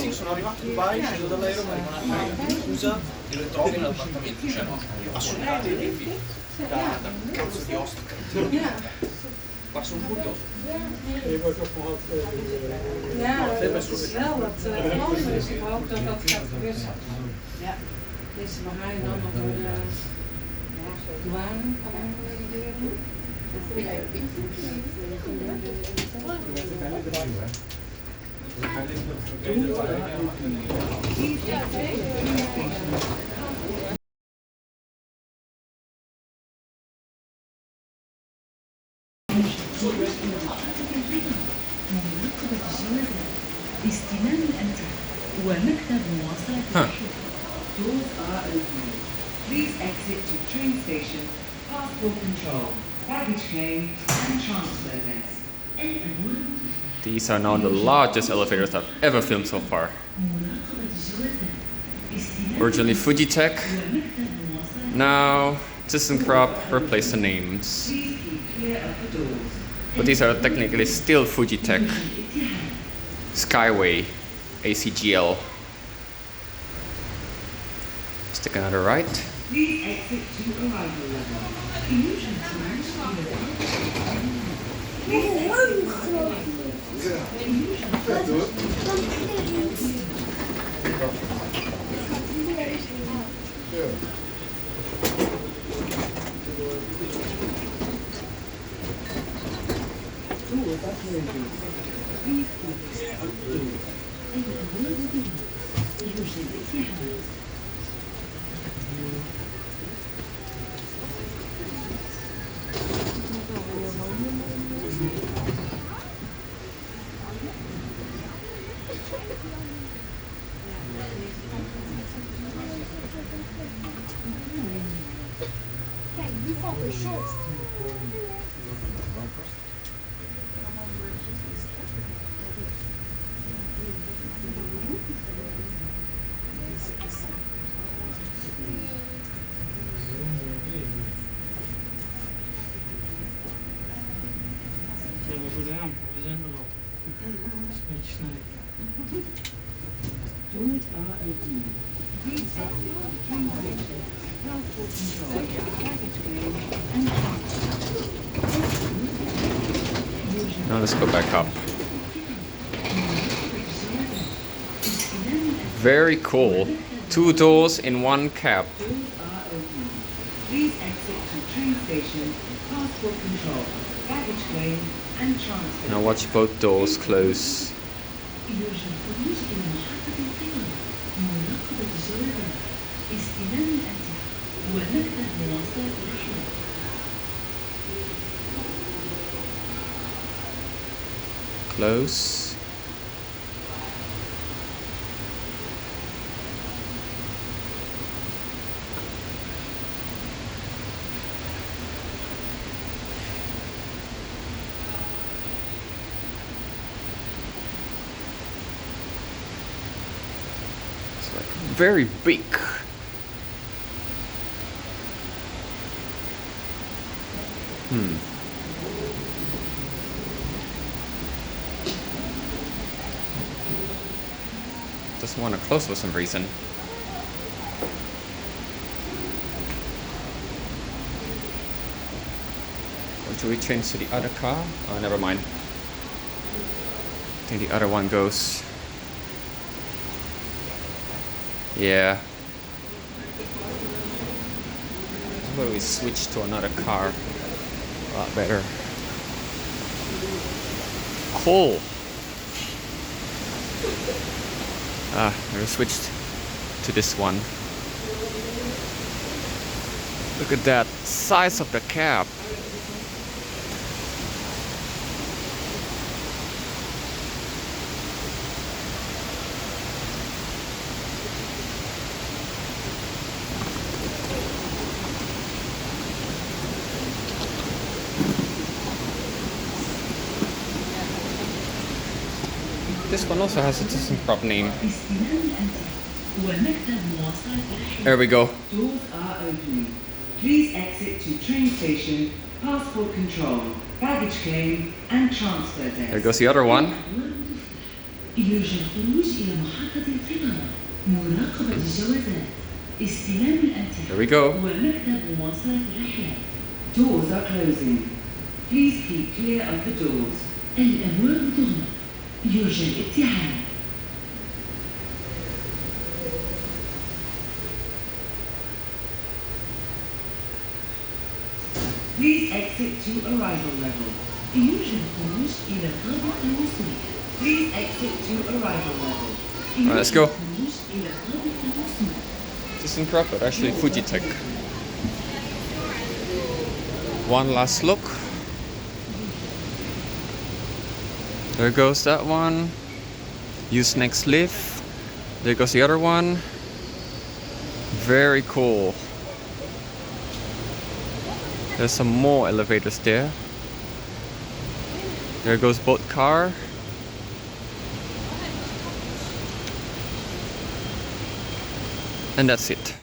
Sono arrivato in Dubai, sceso dall'aereo, mi arrivano a scusa, ti ritrovi nell'appartamento, cioè no, assolutamente da cazzo di ostrica. Was zo'n goed toch? Ja, dat is wel wat plan is. Ik hoop dat dat gaat gebeuren. Ja, deze mag hij dan nog door de douane gaan valideren. استلام الأمتعة ومكتب مواصلة الحين. Doors are open. Please exit to train station, passport control, baggage claim and transfer desk. These are now the largest elevators I've ever filmed so far. Originally Fujitec, now ThyssenKrupp replaced the names. But these are technically still Fujitec. Skyway, ACGL. Let's take another right. Please exit to arrival level. Illusion Kijk, die valt er short. We zijn er al. Een beetje snel. Doors are open. Please exit to train station, passport control, baggage claim and transfer. Now let's go back up. Very cool. 2 doors in 1 cab. Doors are open. Please exit to train station, passport control, baggage claim, and transfer. Now watch both doors close. يرجى الخروج إلى محطة القطار، مراقبة الجوازات، استلام الأمتعة، ومكتب مواصلات الرحلة. Close. It's like very big. Doesn't want to close for some reason. Or should we change to the other car? Oh, never mind. I think the other one goes. Yeah. How about we switch to another car? A lot better. Cool. We switched to this one. Look at that size of the cab. This one also has a ThyssenKrupp name. There we go. Doors are opening. Please exit to train station, passport control, baggage claim, and transfer desk. There goes the other one. يرجى الخروج إلى محطة القطار، مراقبة الجوازات، استلام الأمتعة. There we go. ومكتب مواصلات الرحلة. Doors are closing. Please keep clear of the doors. الأبواب تغلق. يرجى الابتعاد. Please exit to arrival level. يرجى الخروج إلى طابق الوصول. Please exit to arrival level. Alright, let's go. الخروج إلى طابق الوصول. ThyssenKrupp, but actually Fujitec. One last look. There goes that one. Use next lift. There goes the other one. Very cool. There's some more elevators there. There goes both car. And that's it.